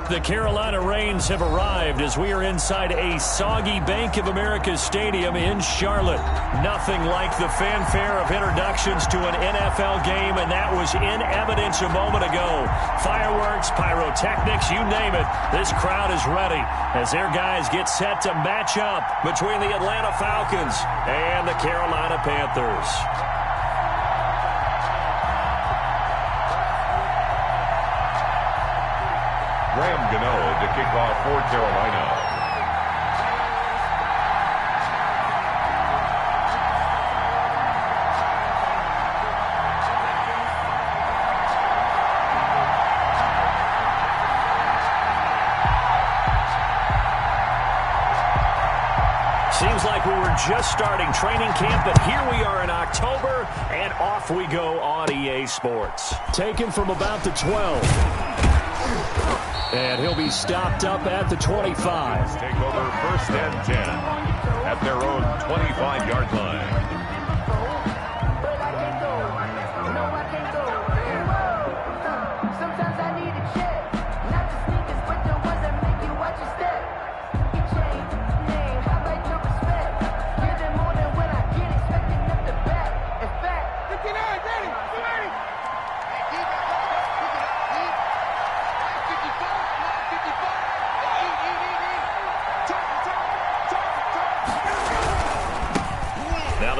The Carolina Rains have arrived as we are inside a soggy Bank of America Stadium in Charlotte. Nothing like the fanfare of introductions to an NFL game, and that was in evidence a moment ago. Fireworks, pyrotechnics, you name it. This crowd is ready as their guys get set to match up between the Atlanta Falcons and the Carolina Panthers. Graham Gano to kick off for Carolina. Seems like we were just starting training camp, but here we are in October, and off we go on EA Sports. Taken from about the 12. And he'll be stopped up at the 25. Take over 1st and 10 at their own 25-yard line.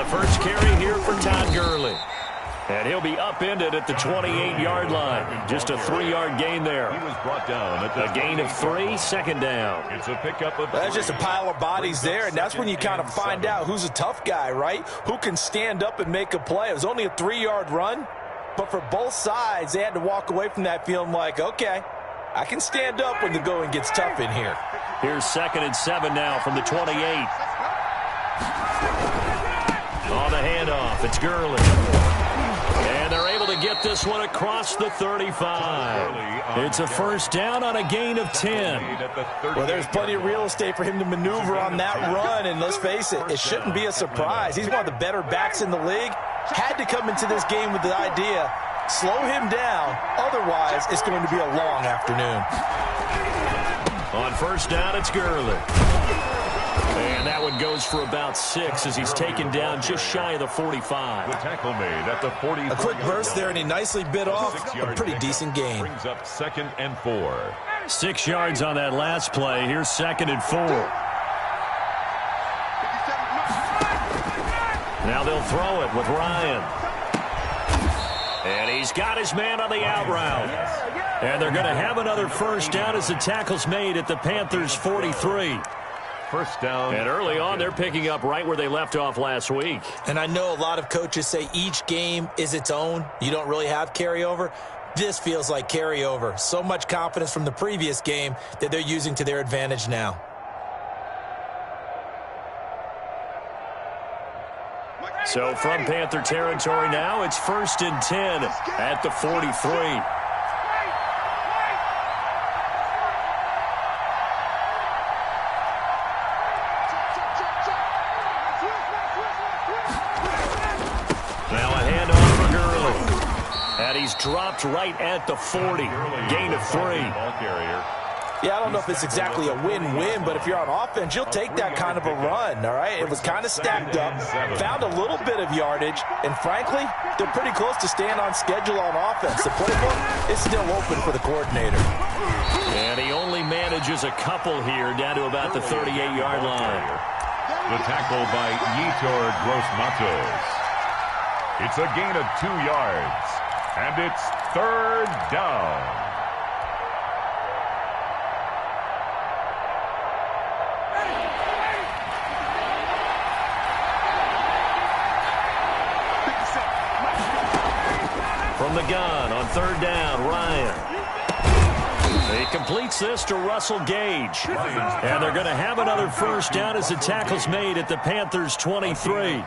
First carry here for Todd Gurley. And he'll be upended at the 28-yard line. Just a 3-yard gain there. He was brought down at the a gain of 3, second down. It's a pickup of That's just a pile of bodies there, and that's when you kind of find out who's a tough guy, right? Who can stand up and make a play. It was only a 3-yard run, but for both sides, they had to walk away from that feeling like, okay, I can stand up when the going gets tough in here. Here's 2nd and 7 now from the 28. On the handoff, it's Gurley. And they're able to get this one across the 35. It's a first down on a gain of 10. Well, there's plenty of real estate for him to maneuver on that run, and let's face it, it shouldn't be a surprise. He's one of the better backs in the league. Had to come into this game with the idea, slow him down, otherwise it's going to be a long afternoon. On first down, it's Gurley. And that one goes for about 6 as he's taken down just shy of the 45. The tackle made at the 40. A quick burst there, and he nicely bit off a pretty decent gain. Brings up 2nd and 4. 6 yards on that last play. Here's 2nd and 4. Now they'll throw it with Ryan. And he's got his man on the out route. And they're going to have another first down as the tackle's made at the Panthers' 43. First down. And early on, they're picking up right where they left off last week. And I know a lot of coaches say each game is its own. You don't really have carryover. This feels like carryover. So much confidence from the previous game that they're using to their advantage now. So from Panther territory now, it's 1st and 10 at the 43. He's dropped right at the 40. Gain of 3. Yeah, I don't know if it's exactly a win-win, but if you're on offense, you'll take that kind of a run, all right? It was kind of stacked up, found a little bit of yardage, and frankly, they're pretty close to staying on schedule on offense. The playbook is still open for the coordinator. And he only manages a couple here down to about the 38-yard line. The tackle by Yetur Gross-Matos. It's a gain of 2 yards. And it's 3rd down. From the gun on 3rd down, Ryan. He completes this to Russell Gage. And they're going to have another first down as the tackle's made at the Panthers' 23.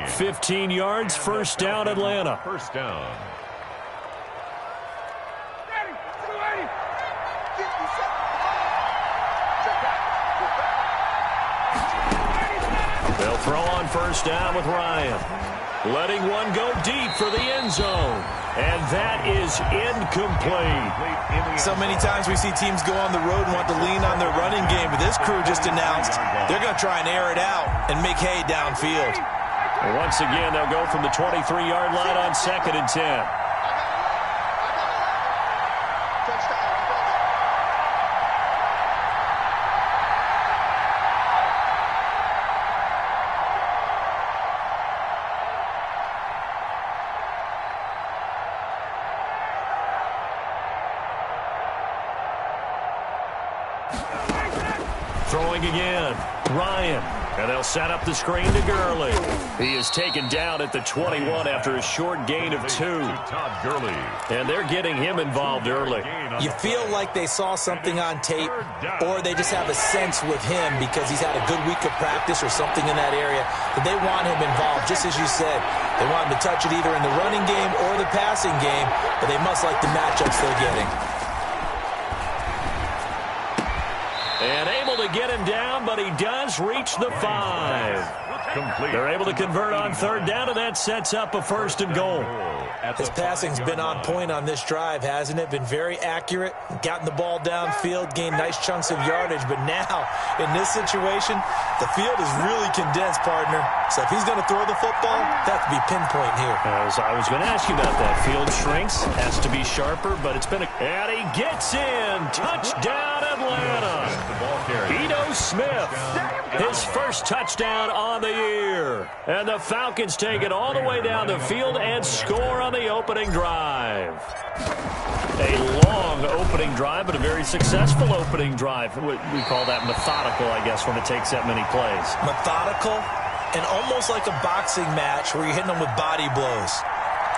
15 yards, first down, Atlanta. First down. They'll throw on first down with Ryan. letting one go deep for the end zone. And that is incomplete. So many times we see teams go on the road and want to lean on their running game, but this crew just announced they're going to try and air it out and make hay downfield. And once again, they'll go from the 23-yard line on 2nd and 10. Throwing again, Ryan. And they'll set up the screen to Gurley. He is taken down at the 21 after a short gain of 2. And they're getting him involved early. You feel like they saw something on tape, or they just have a sense with him because he's had a good week of practice or something in that area that they want him involved, just as you said. They want him to touch it either in the running game or the passing game, but they must like the matchups they're getting. And able to get him down, but he does reach the 5. Complete. They're able to convert on 3rd down, and that sets up a 1st and goal. His passing's been on point on this drive, hasn't it? Been very accurate, gotten the ball downfield, gained nice chunks of yardage. But now, in this situation, the field is really condensed, partner. So if he's going to throw the football, that could be pinpoint here. I was going to ask you about that. Field shrinks, has to be sharper, but it's been and he gets in. Touchdown, Atlanta. Ito Smith, his first touchdown on the year. And the Falcons take it all the way down the field and score on the opening drive. A long opening drive, but a very successful opening drive. We call that methodical, I guess, when it takes that many plays. Methodical and almost like a boxing match where you're hitting them with body blows.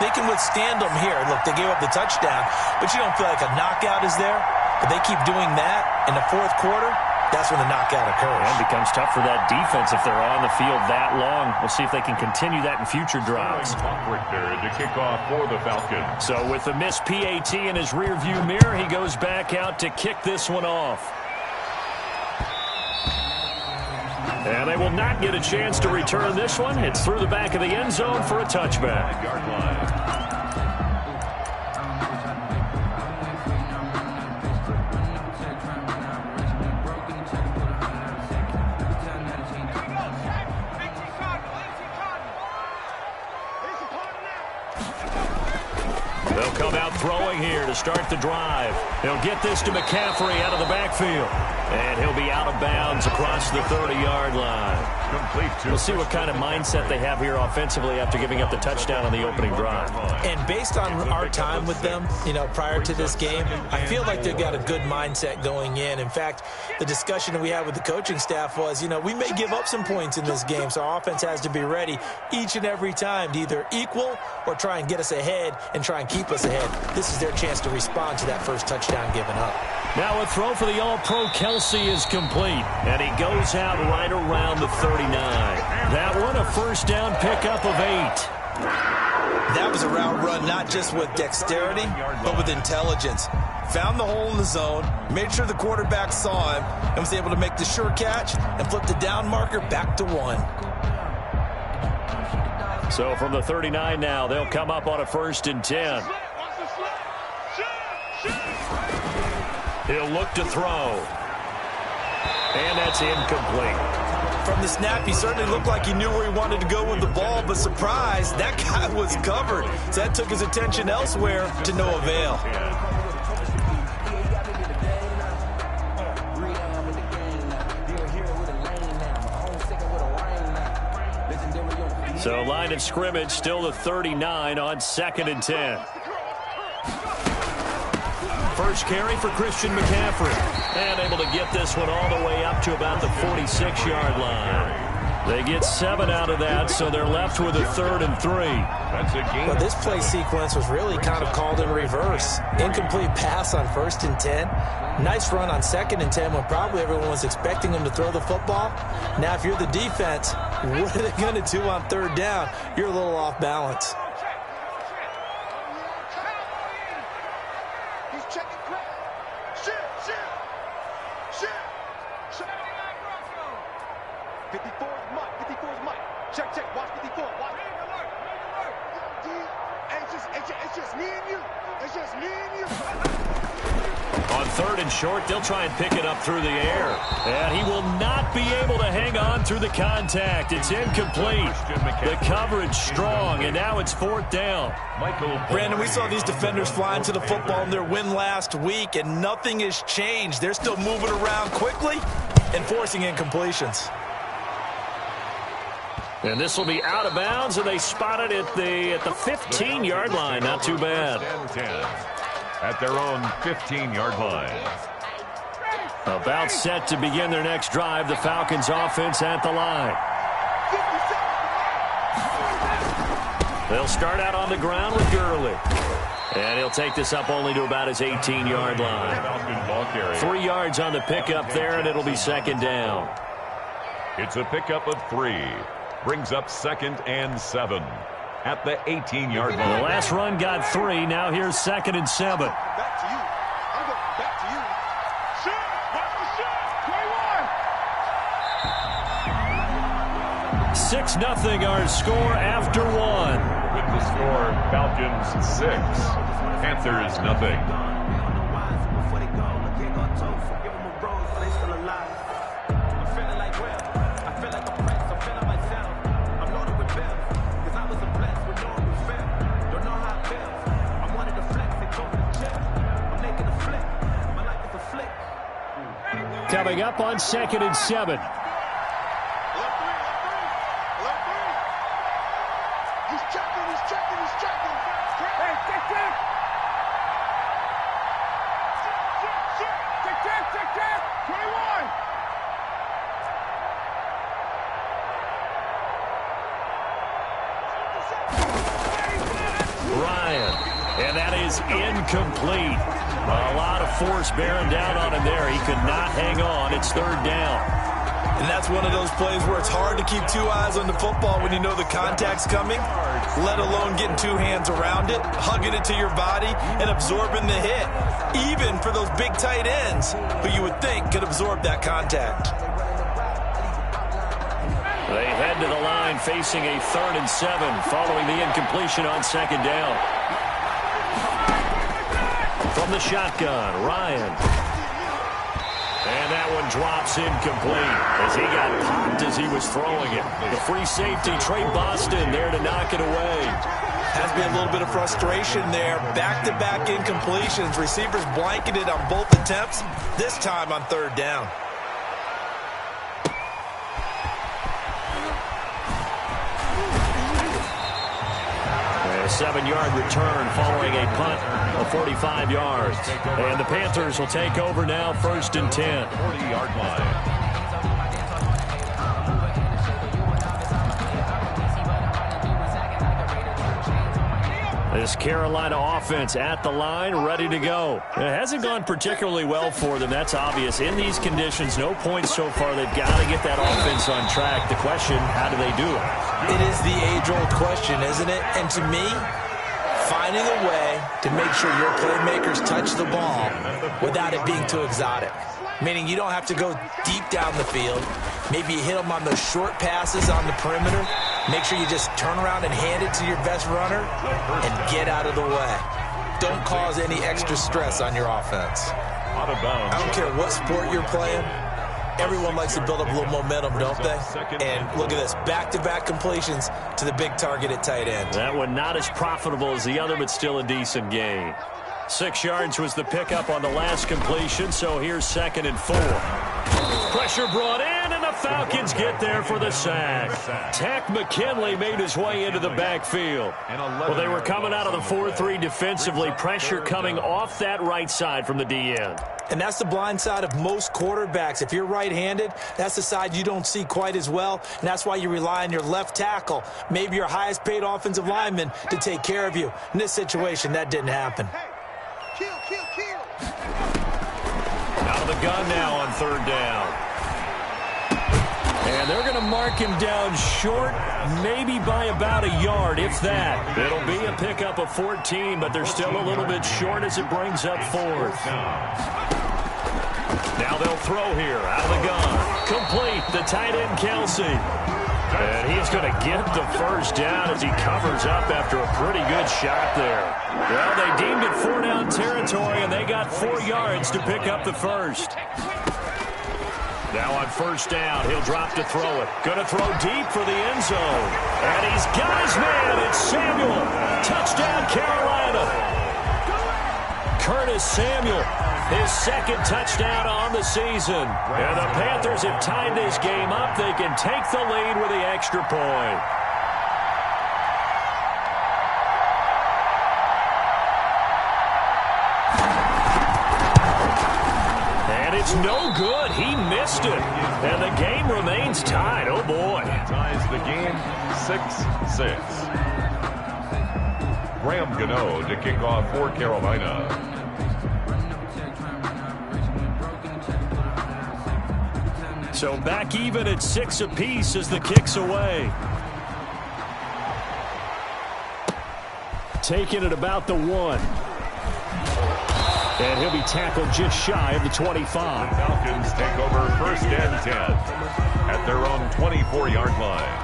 They can withstand them here. Look, they gave up the touchdown, but you don't feel like a knockout is there. But they keep doing that in the 4th quarter. That's when the knockout occurs. And it becomes tough for that defense if they're on the field that long. We'll see if they can continue that in future drives. To kick off for the Falcons. So with the missed PAT in his rearview mirror, he goes back out to kick this one off. And they will not get a chance to return this one. It's through the back of the end zone for a touchback. Yard line. They'll come out throwing here to start the drive. He'll get this to McCaffrey out of the backfield. And he'll be out of bounds across the 30-yard line. We'll see what kind of mindset they have here offensively after giving up the touchdown on the opening drive. And based on our time with them, prior to this game, I feel like they've got a good mindset going in. In fact, the discussion that we had with the coaching staff was, we may give up some points in this game, so our offense has to be ready each and every time to either equal or try and get us ahead and try and keep us ahead. This is their chance to respond to that first touchdown given up. Now a throw for the All-Pro Kelsey is complete, and he goes out right around the 39. That one a first down pickup of 8. That was a route run not just with dexterity, but with intelligence. Found the hole in the zone, made sure the quarterback saw him, and was able to make the sure catch and flip the down marker back to 1. So from the 39 now, they'll come up on a 1st and 10. He'll look to throw. And that's incomplete. From the snap, he certainly looked like he knew where he wanted to go with the ball, but surprise, that guy was covered. So that took his attention elsewhere to no avail. So line of scrimmage still the 39 on 2nd and 10. First carry for Christian McCaffrey. And able to get this one all the way up to about the 46-yard line. They get 7 out of that, so they're left with a 3rd and 3. Well, this play sequence was really kind of called in reverse. Incomplete pass on 1st and 10. Nice run on 2nd and 10 when probably everyone was expecting him to throw the football. Now, if you're the defense, what are they going to do on 3rd down? You're a little off balance. It's just me and you. It's just me and you. On 3rd and short, they'll try and pick it up through the air. And he will not be able to hang on through the contact. It's incomplete. The coverage strong, and now it's 4th down. Brandon, we saw these defenders flying to the football in their win last week, and nothing has changed. They're still moving around quickly and forcing incompletions. And this will be out of bounds, and they spot it at the 15-yard line. Not too bad. 10 at their own 15-yard line. About set to begin their next drive. The Falcons offense at the line. They'll start out on the ground with Gurley. And he'll take this up only to about his 18-yard line. 3 yards on the pickup there, and it'll be 2nd down. It's a pickup of 3. Brings up 2nd and 7 at the 18-yard line. The last run got 3. Now here's 2nd and 7. Back to you. I'm going back to you. Shoot! Watch the shot! 6-0 our score after 1. With the score, Falcons 6, Panthers nothing. Coming up on 2nd and 7. He's checking. Hey, tick. Tick. 21. Ryan. And that is incomplete. A lot of force bearing down on him there. He could not hang on. It's 3rd down. And that's one of those plays where it's hard to keep 2 eyes on the football when you know the contact's coming, let alone getting 2 hands around it, hugging it to your body, and absorbing the hit, even for those big tight ends who you would think could absorb that contact. They head to the line facing a 3rd and 7 following the incompletion on 2nd down. From the shotgun, Ryan. And that one drops incomplete as he got popped as he was throwing it. The free safety, Trey Boston, there to knock it away. Has been a little bit of frustration there. Back-to-back incompletions. Receivers blanketed on both attempts, this time on 3rd down. A 7-yard return following a punt of 45 yards. And the Panthers will take over now, 1st and 10. 40-yard line. This Carolina offense at the line, ready to go. It hasn't gone particularly well for them, that's obvious. In these conditions, no points so far. They've got to get that offense on track. The question, how do they do it? It is the age-old question, isn't it? And to me, finding a way to make sure your playmakers touch the ball without it being too exotic. Meaning you don't have to go deep down the field. Maybe you hit them on those short passes on the perimeter. Make sure you just turn around and hand it to your best runner and get out of the way. Don't cause any extra stress on your offense. Out of bounds. I don't care what sport you're playing. Everyone likes to build up a little momentum, don't they? And look at this, back-to-back completions to the big target at tight end. That one not as profitable as the other, but still a decent gain. 6 yards was the pickup on the last completion, so here's 2nd and 4. Pressure brought in, and the Falcons get there for the sack. Tack McKinley made his way into the backfield. Well, they were coming out of the 4-3 defensively. Pressure coming off that right side from the D-end. And that's the blind side of most quarterbacks. If you're right-handed, that's the side you don't see quite as well, and that's why you rely on your left tackle, maybe your highest-paid offensive lineman, to take care of you. In this situation, that didn't happen. Kill. Out of the gun now on 3rd down. And they're going to mark him down short, maybe by about a yard, if that. It'll be a pickup of 14, but they're still a little bit short as it brings up 4th. Now they'll throw here out of the gun. Complete, the tight end Kelsey. And he's going to get the first down as he covers up after a pretty good shot there. Well, they deemed it 4-down territory, and they got 4 yards to pick up the first. Now on first down, he'll drop to throw it. Going to throw deep for the end zone. And he's got his man. It's Samuel. Touchdown, Carolina. Curtis Samuel, his second touchdown on the season. And the Panthers have tied this game up. They can take the lead with the extra point. And it's no good. He missed it. And the game remains tied. Oh, boy. Ties the game 6-6. Graham Gano to kick off for Carolina. So back even at 6 apiece as the kick's away. Taking it about the 1. And he'll be tackled just shy of the 25. The Falcons take over 1st and 10 at their own 24-yard line.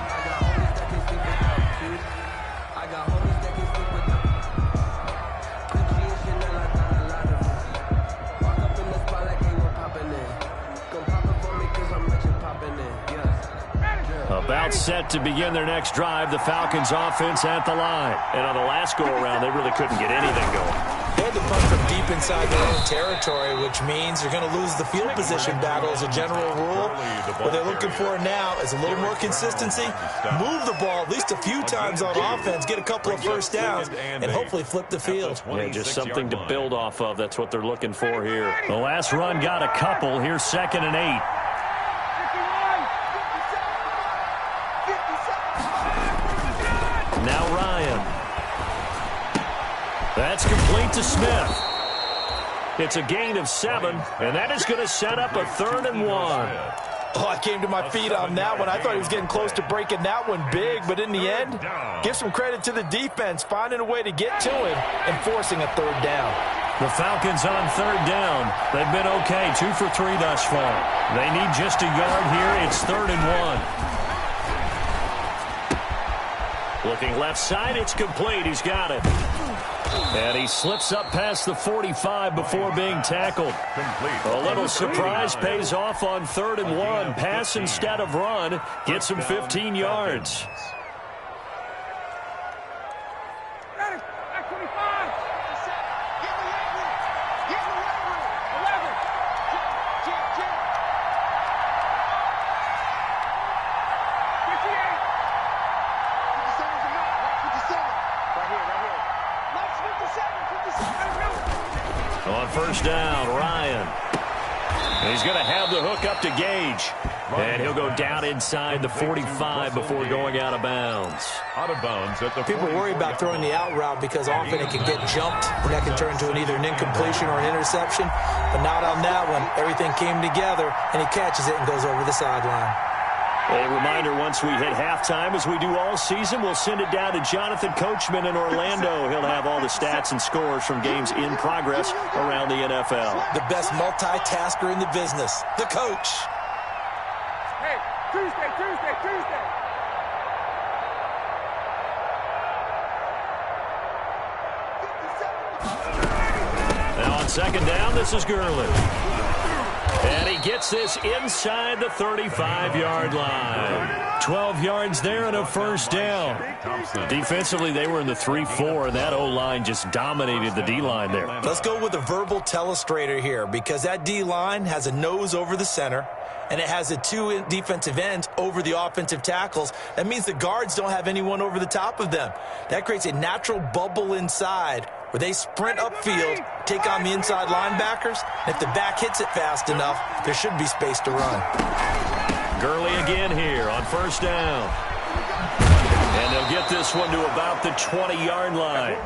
About set to begin their next drive, the Falcons offense at the line. And on the last go-around, they really couldn't get anything going. They had to punt from deep inside their own territory, which means you're going to lose the field position battle as a general rule. What they're looking for now is a little more consistency, move the ball at least a few times on offense, get a couple of first downs, and hopefully flip the field. Yeah, just something to build off of. That's what they're looking for here. The last run got a couple. Here's 2nd and 8. Now Ryan. That's complete to Smith. It's a gain of 7, and that is going to set up a 3rd and 1. Oh, I came to my feet on that one. I thought he was getting close to breaking that one big, but in the end, give some credit to the defense, finding a way to get to him and forcing a 3rd down. The Falcons on 3rd down. They've been okay, 2 for 3 thus far. They need just a yard here. It's 3rd and 1. Looking left side, it's complete. He's got it. And he slips up past the 45 before being tackled. A little surprise pays off on 3rd and 1. Pass instead of run. Gets him 15 yards. On first down, Ryan. He's going to have the hook up to Gage. And he'll go down inside the 45 before going out of bounds. Out of bounds at the People worry about throwing the out route because often it can get jumped, and that can turn into either an incompletion or an interception. But not on that one. Everything came together, and he catches it and goes over the sideline. A reminder, once we hit halftime, as we do all season, we'll send it down to Jonathan Coachman in Orlando. He'll have all the stats and scores from games in progress around the NFL. The best multitasker in the business, the coach. Hey, Tuesday. Now on 2nd down, this is Gurley. And he gets this inside the 35-yard line. 12 yards there and a first down. Defensively, they were in the 3-4, and that O-line just dominated the D-line there. Let's go with a verbal telestrator here because that D-line has a nose over the center, and it has the 2 defensive ends over the offensive tackles. That means the guards don't have anyone over the top of them. That creates a natural bubble inside where they sprint upfield, take on the inside linebackers. If the back hits it fast enough, there should be space to run. Gurley again here on first down. And they'll get this one to about the 20-yard line.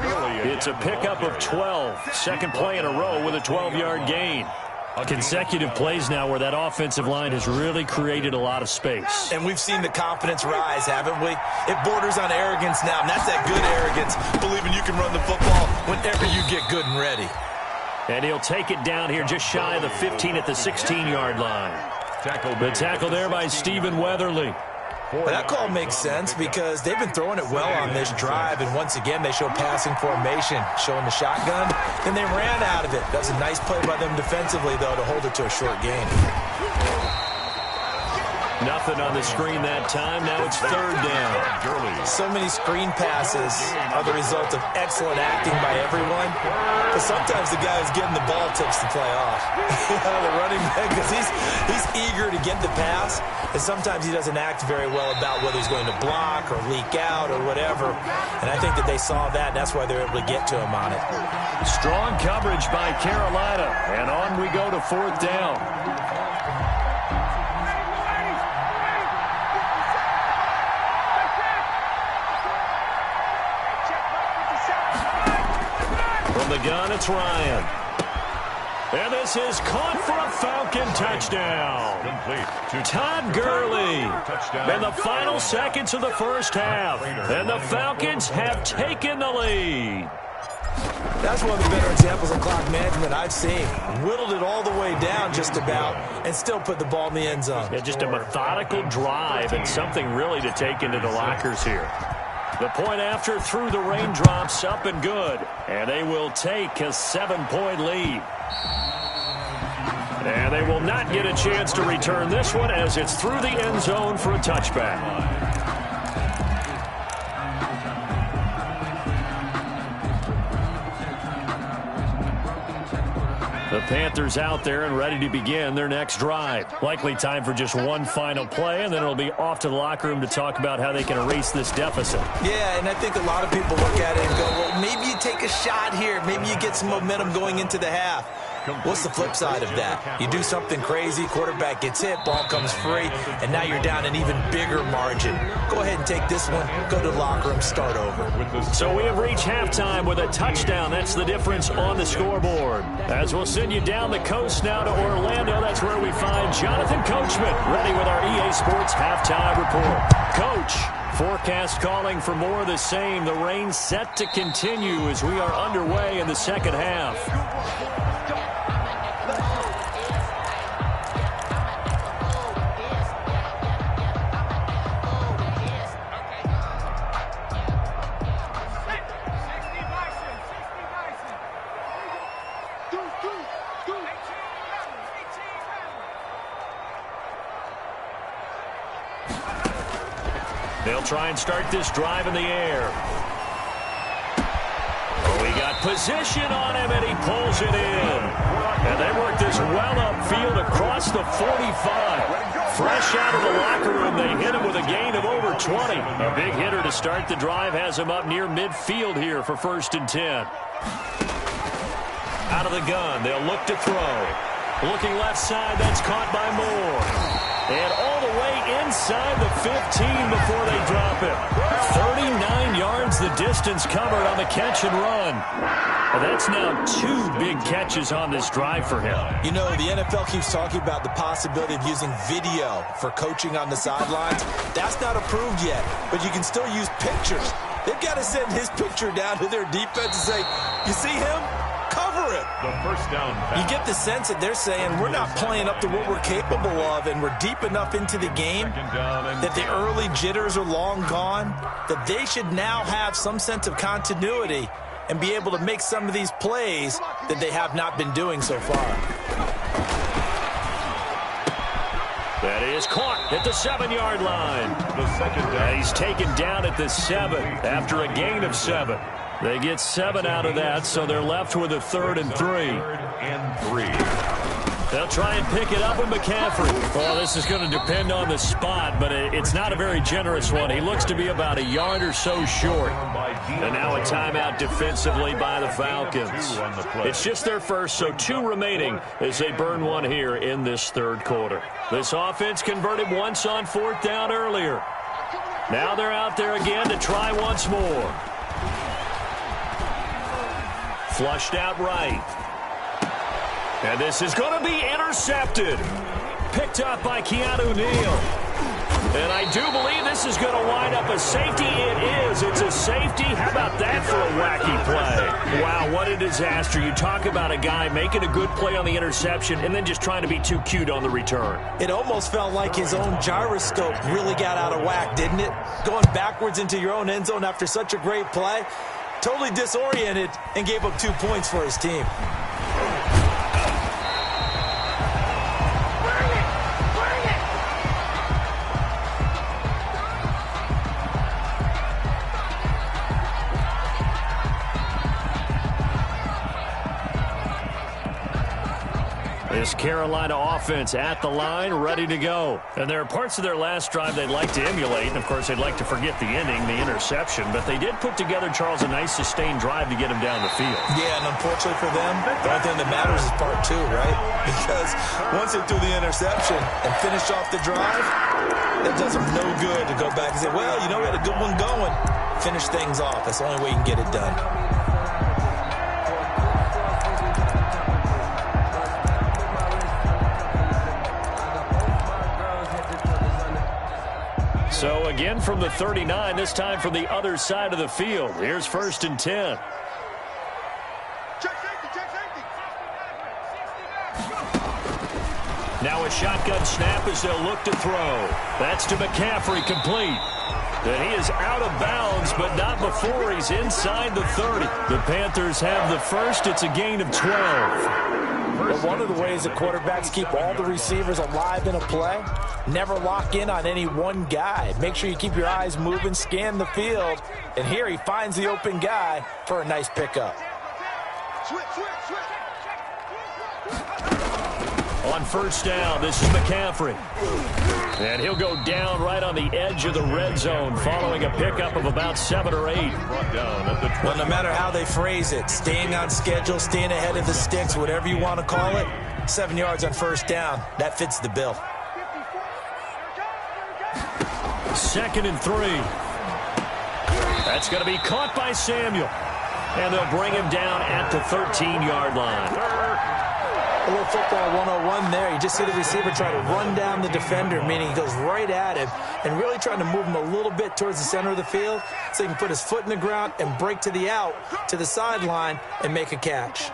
It's a pickup of 12. Second play in a row with a 12-yard gain. Consecutive plays now where that offensive line has really created a lot of space. And we've seen the confidence rise, haven't we? It borders on arrogance now, and that's that good arrogance, believing you can run the football whenever you get good and ready. And he'll take it down here just shy of the 15 at the 16-yard line. The tackle there by Stephen Weatherly. Well, that call makes sense because they've been throwing it well on this drive, and once again they show passing formation, showing the shotgun. Then they ran out of it. That was a nice play by them defensively, though, to hold it to a short gain. Nothing on the screen that time. Now it's third down. So many screen passes are the result of excellent acting by everyone. But sometimes the guy who's getting the ball takes the play off. The running back, because he's eager to get the pass. And sometimes he doesn't act very well about whether he's going to block or leak out or whatever. And I think that they saw that, and that's why they're able to get to him on it. Strong coverage by Carolina. And on we go to fourth down. From the gun, it's Ryan. And this is caught for a Falcon touchdown. Todd Gurley. In the final seconds of the first half. And the Falcons have taken the lead. That's one of the better examples of clock management I've seen. Whittled it all the way down just about and still put the ball in the end zone. Yeah, just a methodical drive and something really to take into the lockers here. The point after through the raindrops, up and good. And they will take a 7-point lead. And they will not get a chance to return this one as it's through the end zone for a touchback. The Panthers out there and ready to begin their next drive. Likely time for just one final play, and then it'll be off to the locker room to talk about how they can erase this deficit. Yeah, and I think a lot of people look at it and go, well, maybe you take a shot here. Maybe you get some momentum going into the half. What's the flip side of that? You do something crazy, quarterback gets hit, ball comes free, and now you're down an even bigger margin. Go ahead and take this one, go to the locker room, start over. So we have reached halftime with a touchdown. That's the difference on the scoreboard. As we'll send you down the coast now to Orlando, that's where we find Jonathan Coachman, ready with our EA Sports halftime report. Coach, forecast calling for more of the same. The rain set to continue as we are underway in the second half. They'll try and start this drive in the air. We got position on him, and he pulls it in. And they work this well upfield across the 45. Fresh out of the locker room, they hit him with a gain of over 20. A big hitter to start the drive has him up near midfield here for 1st and 10. Out of the gun, they'll look to throw. Looking left side, that's caught by Moore. And all the way inside the 15 before they drop it. 39 yards the distance covered on the catch and run. And that's now 2 big catches on this drive for him. You know, the NFL keeps talking about the possibility of using video for coaching on the sidelines. That's not approved yet, but you can still use pictures. They've got to send his picture down to their defense and say, you see him? Cover it. The first down pass. You get the sense that they're saying we're not playing up to what we're capable of, and we're deep enough into the game that the early jitters are long gone, that they should now have some sense of continuity and be able to make some of these plays that they have not been doing so far. That is caught at the 7-yard line. The second down. And he's taken down at the 7 after a gain of 7. They get 7 out of that, so they're left with a 3rd and 3. 3rd and 3. They'll try and pick it up with McCaffrey. Well, this is going to depend on the spot, but it's not a very generous one. He looks to be about a yard or so short. And now a timeout defensively by the Falcons. It's just their first, so 2 remaining as they burn one here in this 3rd quarter. This offense converted once on 4th down earlier. Now they're out there again to try once more. Flushed out right. And this is going to be intercepted. Picked up by Keanu Neal. And I do believe this is going to wind up a safety. It is. It's a safety. How about that for a wacky play? Wow, what a disaster. You talk about a guy making a good play on the interception and then just trying to be too cute on the return. It almost felt like his own gyroscope really got out of whack, didn't it? Going backwards into your own end zone after such a great play. Totally disoriented and gave up 2 points for his team. This Carolina offense at the line, ready to go. And there are parts of their last drive they'd like to emulate. And, of course, they'd like to forget the ending, the interception. But they did put together, Charles, a nice sustained drive to get him down the field. Yeah, and unfortunately for them, the only thing that matters is part 2, right? Because once they threw the interception and finished off the drive, that does them no good to go back and say, well, you know, we had a good one going. Finish things off. That's the only way you can get it done. So again from the 39, this time from the other side of the field. Here's 1st and 10. Now a shotgun snap as they'll look to throw. That's to McCaffrey, complete. And he is out of bounds, but not before he's inside the 30. The Panthers have the first. It's a gain of 12. But one of the ways that quarterbacks keep all the receivers alive in a play, never lock in on any one guy. Make sure you keep your eyes moving, scan the field. And here he finds the open guy for a nice pickup. On 1st down, this is McCaffrey. And he'll go down right on the edge of the red zone following a pickup of about 7 or 8. Well, no matter how they phrase it, staying on schedule, staying ahead of the sticks, whatever you want to call it, 7 yards on 1st down, that fits the bill. 2nd and 3. That's going to be caught by Samuel. And they'll bring him down at the 13-yard line. A little football 101 there. You just see the receiver try to run down the defender, meaning he goes right at him and really trying to move him a little bit towards the center of the field so he can put his foot in the ground and break to the out, to the sideline, and make a catch.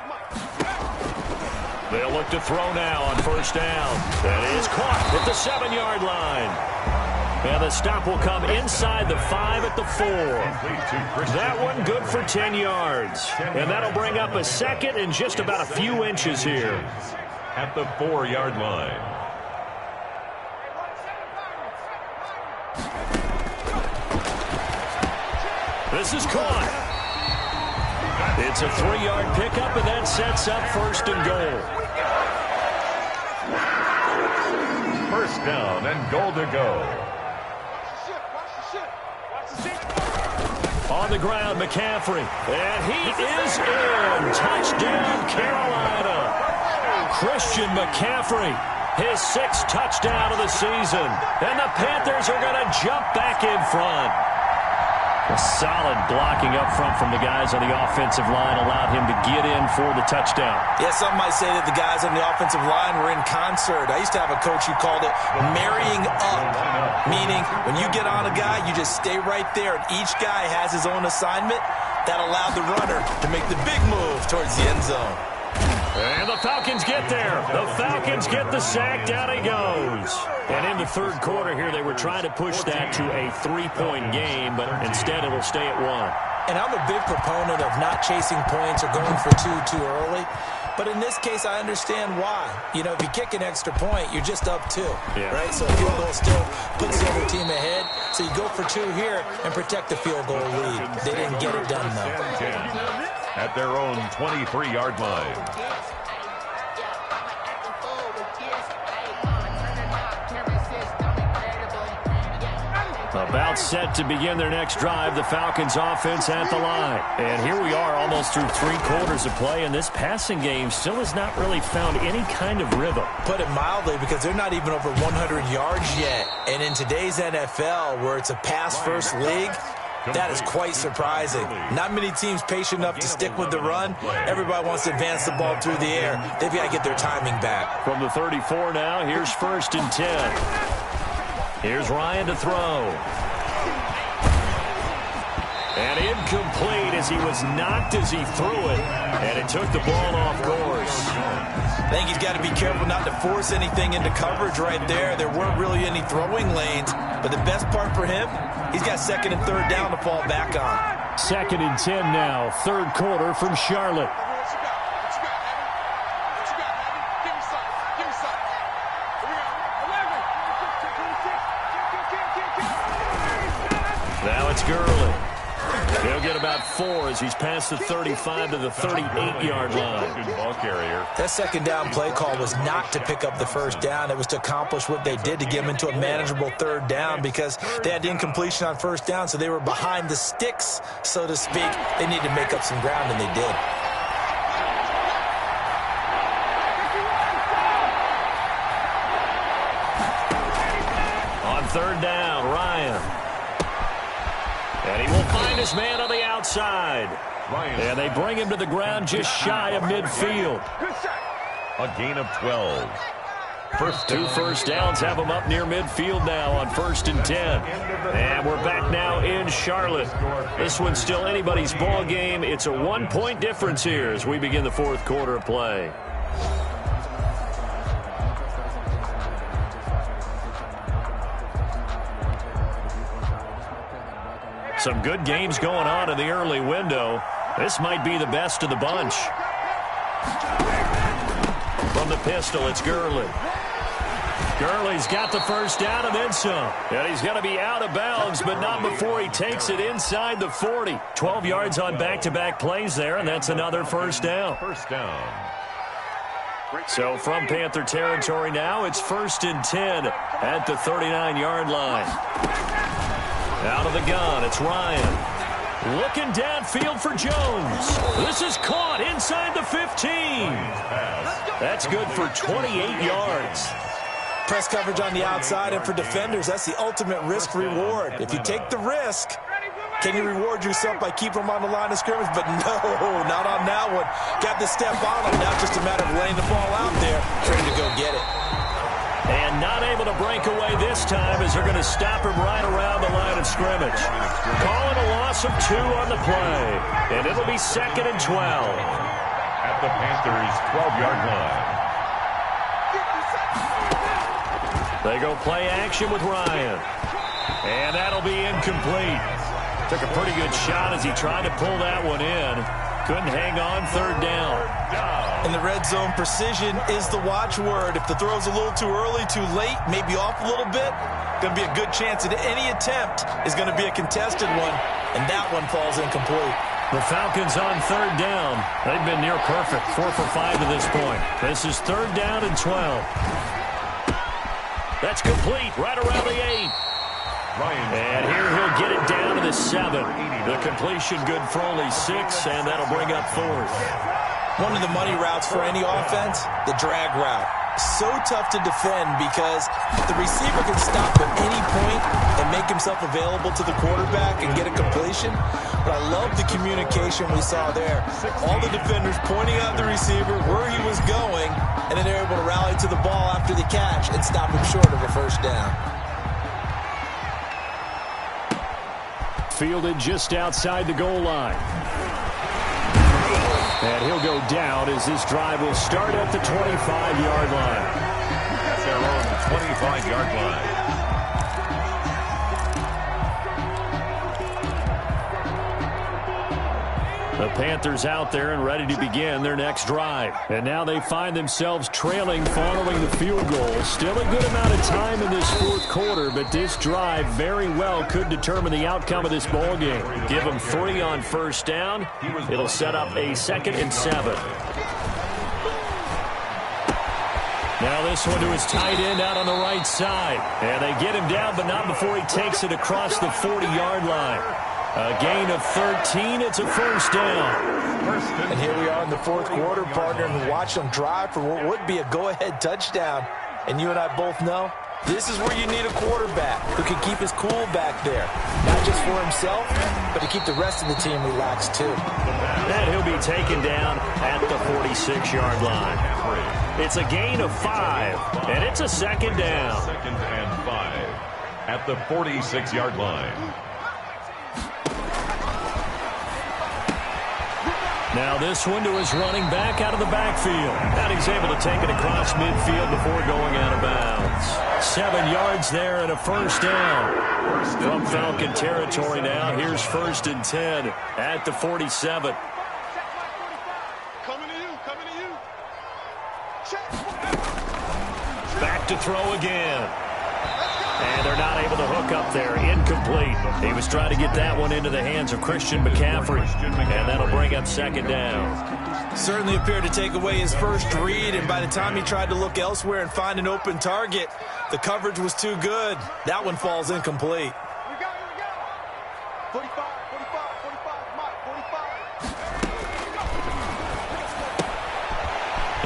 They'll look to throw now on 1st down. That is caught at the 7-yard line. And the stop will come inside the 5 at the 4. That one good for 10 yards. And that'll bring up a 2nd and just about a few inches here. At the 4-yard line. This is caught. It's a 3-yard pickup, and that sets up 1st and goal. 1st down and goal to go. On the ground, McCaffrey. And he is in. Touchdown, Carolina. Christian McCaffrey, his 6th touchdown of the season. And the Panthers are going to jump back in front. A solid blocking up front from the guys on the offensive line allowed him to get in for the touchdown. Yeah, some might say that the guys on the offensive line were in concert. I used to have a coach who called it marrying up, meaning when you get on a guy, you just stay right there, and each guy has his own assignment. That allowed the runner to make the big move towards the end zone. And the Falcons get there. The Falcons get the sack. Down he goes. And in the 3rd quarter here, they were trying to push that to a 3-point game, but instead it'll stay at 1. And I'm a big proponent of not chasing points or going for 2 too early. But in this case, I understand why. You know, if you kick an extra point, you're just up 2, right? So a field goal still puts the other team ahead. So you go for 2 here and protect the field goal lead. They didn't get it done, though. At their own 23-yard line. About set to begin their next drive, the Falcons offense at the line. And here we are almost through 3 quarters of play, and this passing game still has not really found any kind of rhythm. Put it mildly, because they're not even over 100 yards yet. And in today's NFL, where it's a pass-first league, that is quite surprising. Not many teams patient enough to stick with the run. Everybody wants to advance the ball through the air. They've got to get their timing back. From the 34 now, here's 1st and 10. Here's Ryan to throw. And incomplete as he was knocked as he threw it. And it took the ball off course. I think he's got to be careful not to force anything into coverage right there. There weren't really any throwing lanes. But the best part for him, he's got second and third down to fall back on. 2nd and 10 now, third quarter from Charlotte. Now it's Gurley. He'll get about 4 as he's past the 35 to the 38-yard line. Good ball carrier. That second down play call was not to pick up the first down. It was to accomplish what they did to get them into a manageable third down because they had incompletion on first down, so they were behind the sticks, so to speak. They needed to make up some ground, and they did. On third down, Ryan. And he will find his man on the outside. And they bring him to the ground just shy of midfield. A gain of 12. Two first downs have him up near midfield now on 1st and 10. And we're back now in Charlotte. This one's still anybody's ball game. It's a 1-point difference here as we begin the fourth quarter of play. Some good games going on in the early window. This might be the best of the bunch. From the pistol, it's Gurley. Gurley's got the first down and then some. And he's going to be out of bounds, but not before he takes it inside the 40. 12 yards on back-to-back plays there, and that's another first down. First down. So from Panther territory now, it's 1st and 10 at the 39-yard line. Out of the gun, it's Ryan. Looking downfield for Jones. This is caught inside the 15. That's good for 28 yards. Press coverage on the outside, and for defenders, that's the ultimate risk-reward. If you take the risk, can you reward yourself by keeping them on the line of scrimmage? But no, not on that one. Got to step on them. Now it's just a matter of laying the ball out there, ready to go get it. And not able to break away this time as they're going to stop him right around the line of scrimmage. Calling a loss of 2 on the play. And it'll be 2nd and 12. At the Panthers' 12-yard line. They go play action with Ryan. And that'll be incomplete. Took a pretty good shot as he tried to pull that one in. Couldn't hang on, third down. In the red zone, precision is the watchword. If the throw's a little too early, too late, maybe off a little bit, going to be a good chance that any attempt is going to be a contested one, and that one falls incomplete. The Falcons on third down. They've been near perfect, 4 for 5 to this point. This is third down and 12. That's complete, right around the 8. And here he'll get it down to the 7. The completion good for only 6, and that'll bring up 4th. One of the money routes for any offense, the drag route. So tough to defend because the receiver can stop at any point and make himself available to the quarterback and get a completion. But I love the communication we saw there. All the defenders pointing out the receiver where he was going, and then they're able to rally to the ball after the catch and stop him short of a first down. Fielded just outside the goal line. And he'll go down as this drive will start at the 25-yard line. That's their own 25-yard line. The Panthers out there and ready to begin their next drive. And now they find themselves trailing following the field goal. Still a good amount of time in this fourth quarter, but this drive very well could determine the outcome of this ball game. Give them 3 on first down. It'll set up a 2nd and 7. Now this one to his tight end out on the right side. And they get him down, but not before he takes it across the 40-yard line. A gain of 13. It's a first down. And here we are in the fourth quarter, partner, and watch them drive for what would be a go-ahead touchdown. And you and I both know this is where you need a quarterback who can keep his cool back there. Not just for himself, but to keep the rest of the team relaxed, too. And he'll be taken down at the 46-yard line. It's a gain of 5, and it's a second down. 2nd and 5. at the 46-yard line. Now this one to his running back out of the backfield. And he's able to take it across midfield before going out of bounds. 7 yards there and a first down. From Falcon territory now. Here's 1st and 10 at the 47. Coming to you. Back to throw again. And they're not able to hook up there. Incomplete. He was trying to get that one into the hands of Christian McCaffrey. And that'll bring up 2nd down. Certainly appeared to take away his first read, and by the time he tried to look elsewhere and find an open target, the coverage was too good. That one falls incomplete. We got it. 45, Mike, 45.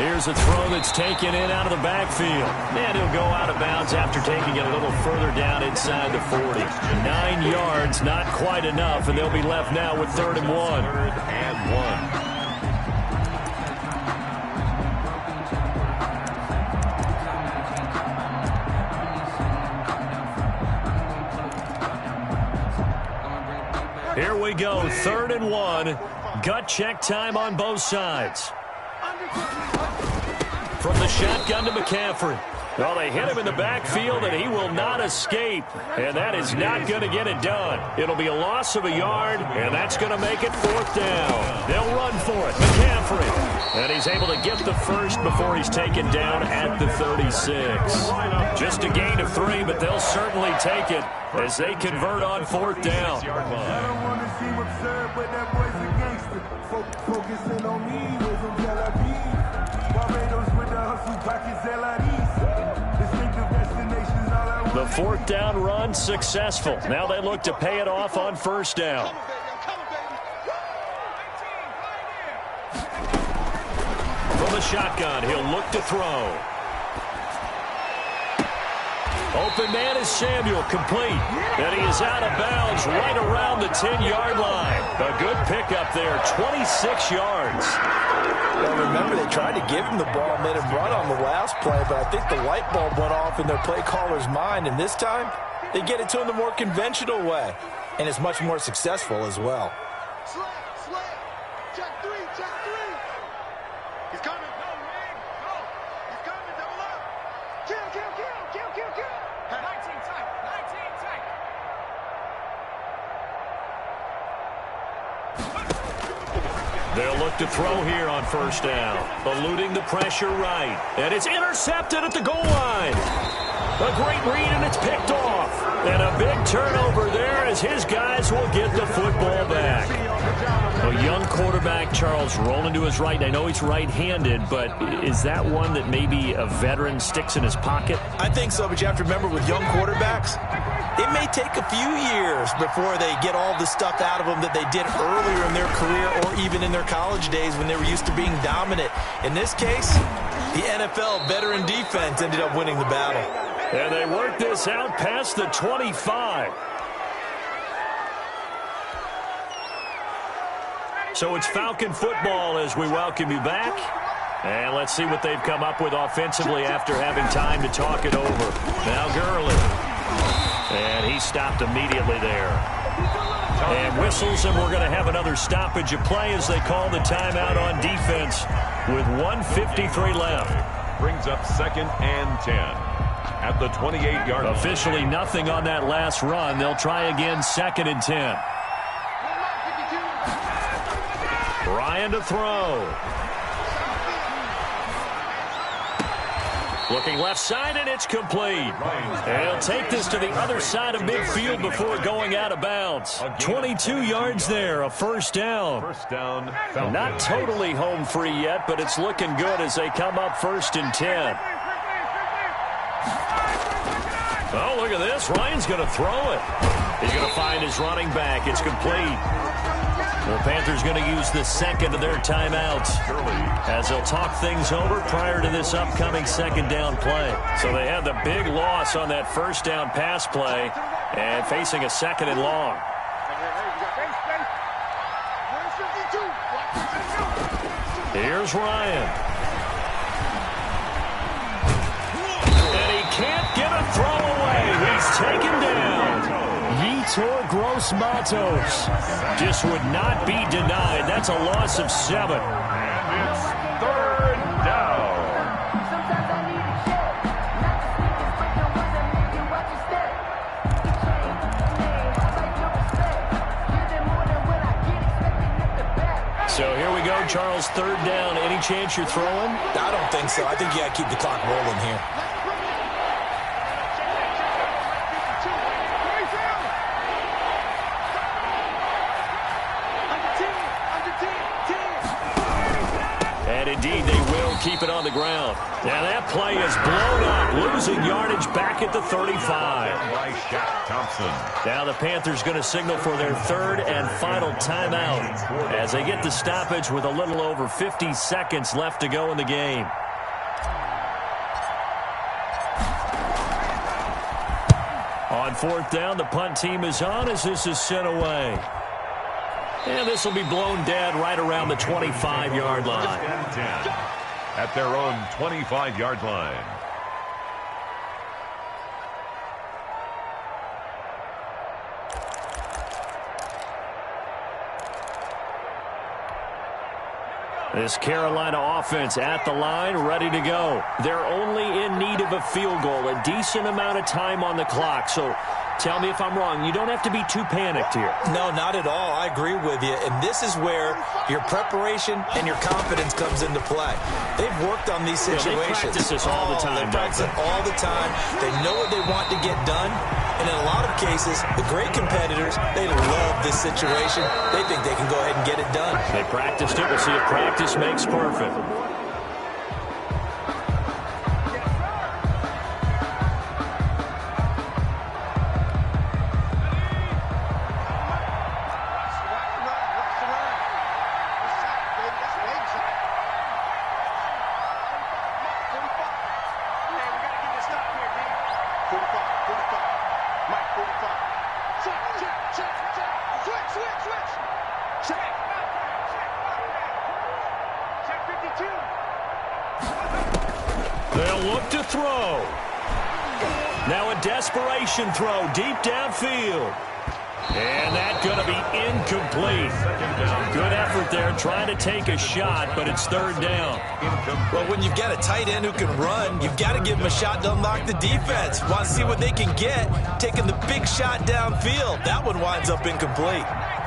Here's a throw that's taken in out of the backfield. And he'll go out of bounds after taking it a little further down inside the 40. 9 yards, not quite enough, and they'll be left now with 3rd and 1. 3rd and 1. Here we go, 3rd and 1. Gut check time on both sides. From the shotgun to McCaffrey. Well, they hit him in the backfield, and he will not escape. And that is not going to get it done. It'll be a loss of a yard, and that's going to make it 4th down. They'll run for it. McCaffrey. And he's able to get the first before he's taken down at the 36. Just a gain of 3, but they'll certainly take it as they convert on 4th down. Focusing on me was on Tel Aviv. Barbados with the hustle pockets, distinctive destinations, all I want. The 4th down run successful. Now they look to pay it off on 1st down. From the shotgun, he'll look to throw. Open man is Samuel, complete. And he is out of bounds right around the 10-yard line. A good pickup there, 26 yards. Well, remember, they tried to give him the ball, made him run on the last play, but I think the light bulb went off in their play caller's mind, and this time they get it to him the more conventional way, and it's much more successful as well. Slap. Check three. He's coming. No, man. No. He's coming. Double up. Kill. 19 tight. They'll look to throw here on 1st down. Eluding the pressure right. And it's intercepted at the goal line. A great read, and it's picked off. And a big turnover there as his guys will get the football back. A young quarterback, Charles, rolling to his right. I know he's right-handed, but is that one that maybe a veteran sticks in his pocket? I think so, but you have to remember with young quarterbacks, it may take a few years before they get all the stuff out of them that they did earlier in their career or even in their college days when they were used to being dominant. In this case, the NFL veteran defense ended up winning the battle. And they work this out past the 25. So it's Falcon football as we welcome you back. And let's see what they've come up with offensively after having time to talk it over. Now Gurley. And he stopped immediately there. And whistles, and we're going to have another stoppage of play as they call the timeout on defense with 1:53 left. Brings up 2nd and 10 at the 28-yard line. Officially nothing on that last run. They'll try again 2nd and 10. Ryan to throw. Looking left side, and it's complete. They'll take this to the other side of midfield before going out of bounds. 22 yards there, a 1st down. 1st down. Not totally home free yet, but it's looking good as they come up 1st and 10. Oh, look at this. Ryan's going to throw it. He's going to find his running back. It's complete. The Panthers going to use the second of their timeouts as they'll talk things over prior to this upcoming 2nd down play. So they had the big loss on that 1st down pass play and facing a 2nd and long. Here's Ryan. And he can't get a throw away. He's taken down. Yetur Gross-Matos just would not be denied. That's a loss of 7. And it's third down. So here we go, Charles, third down. Any chance you're throwing? I don't think so. I think you got to keep the clock rolling here. And indeed, they will keep it on the ground. Now that play is blown up, losing yardage back at the 35. By Shaq Thompson. Now the Panthers going to signal for their third and final timeout as they get the stoppage with a little over 50 seconds left to go in the game. On fourth down, the punt team is on as this is sent away. And this will be blown dead right around the 25-yard line. 10 at their own 25-yard line. This Carolina offense at the line, ready to go. They're only in need of a field goal, a decent amount of time on the clock. So tell me if I'm wrong. You don't have to be too panicked here. No, not at all. I agree with you. And this is where your preparation and your confidence comes into play. They've worked on these situations. They practice this all the time. They practice it all the time. They know what they want to get done. And in a lot of cases, the great competitors, they love this situation. They think they can go ahead and get it done. They practiced it. We'll see if practice makes perfect. They'll look to throw. Now a desperation throw deep downfield. And that's going to be incomplete. Good effort there trying to take a shot, but it's third down. Well, when you've got a tight end who can run, you've got to give him a shot to unlock the defense. Want to see what they can get, taking the big shot downfield. That one winds up incomplete.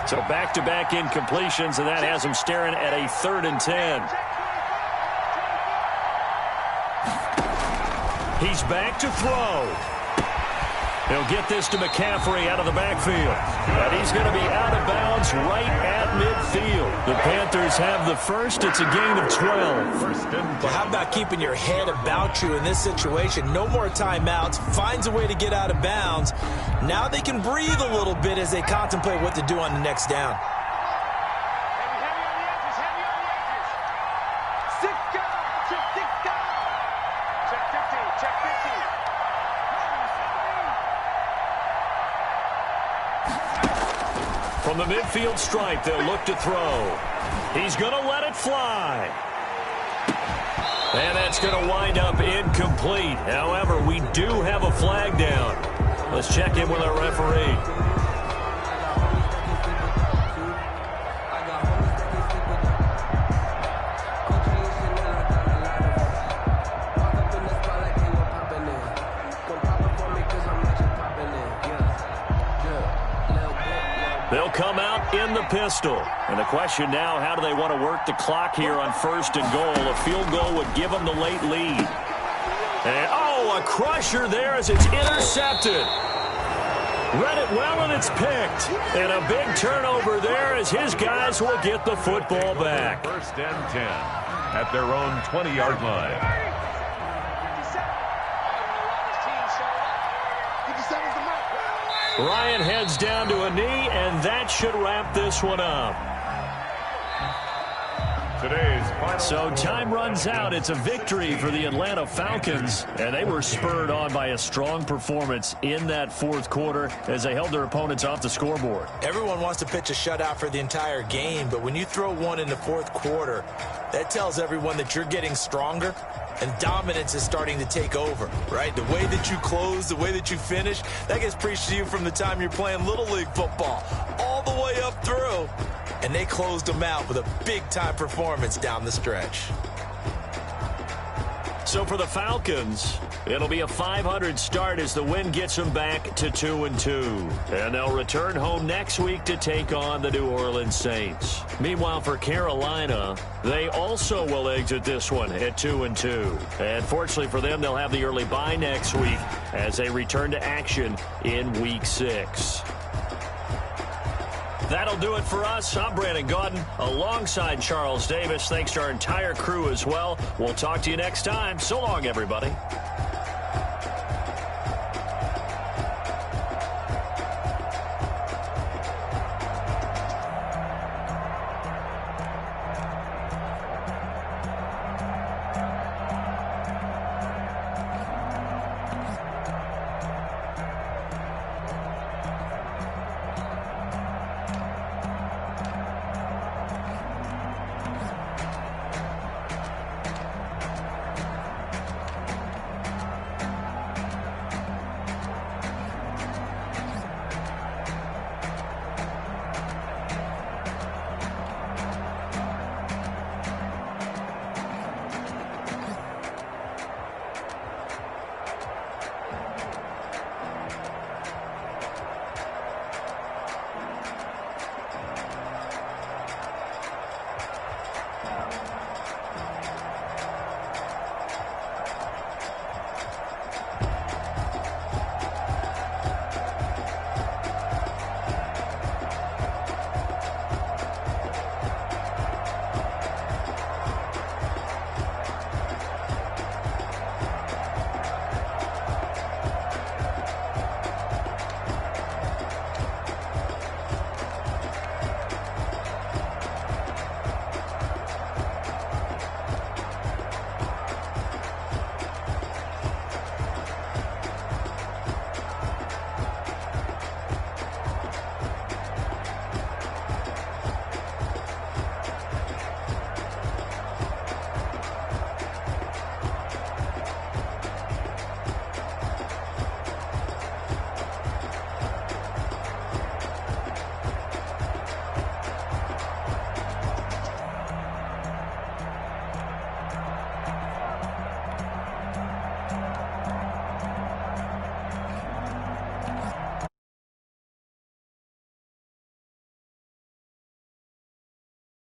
So back-to-back incompletions, and that has him staring at a 3rd and 10. He's back to throw. He'll get this to McCaffrey out of the backfield. And he's going to be out of bounds right at midfield. The Panthers have the first. It's a gain of 12. Well, how about keeping your head about you in this situation? No more timeouts. Finds a way to get out of bounds. Now they can breathe a little bit as they contemplate what to do on the next down. From the midfield stripe, they'll look to throw. He's going to let it fly. And that's going to wind up incomplete. However, we do have a flag down. Let's check in with our referee. They'll come out in the pistol. And the question now, how do they want to work the clock here on 1st and goal? A field goal would give them the late lead. And, oh, a crusher there as it's intercepted. Read it well, and it's picked. And a big turnover there as his guys will get the football back. 1st and 10 at their own 20-yard line. Ryan heads down to a knee, and that should wrap this one up. Today's final So time runs out. It's a victory for the Atlanta Falcons, and they were spurred on by a strong performance in that 4th quarter as they held their opponents off the scoreboard. Everyone wants to pitch a shutout for the entire game, but when you throw one in the 4th quarter, that tells everyone that you're getting stronger And dominance is starting to take over, right? The way that you close, the way that you finish, that gets preached to you from the time you're playing Little League football all the way up through. And they closed them out with a big-time performance down the stretch. So for the Falcons, it'll be a 500 start as the win gets them back to 2-2. And they'll return home next week to take on the New Orleans Saints. Meanwhile, for Carolina, they also will exit this one at 2-2. And fortunately for them, they'll have the early bye next week as they return to action in Week 6. That'll do it for us. I'm Brandon Gaudin alongside Charles Davis. Thanks to our entire crew as well. We'll talk to you next time. So long, everybody.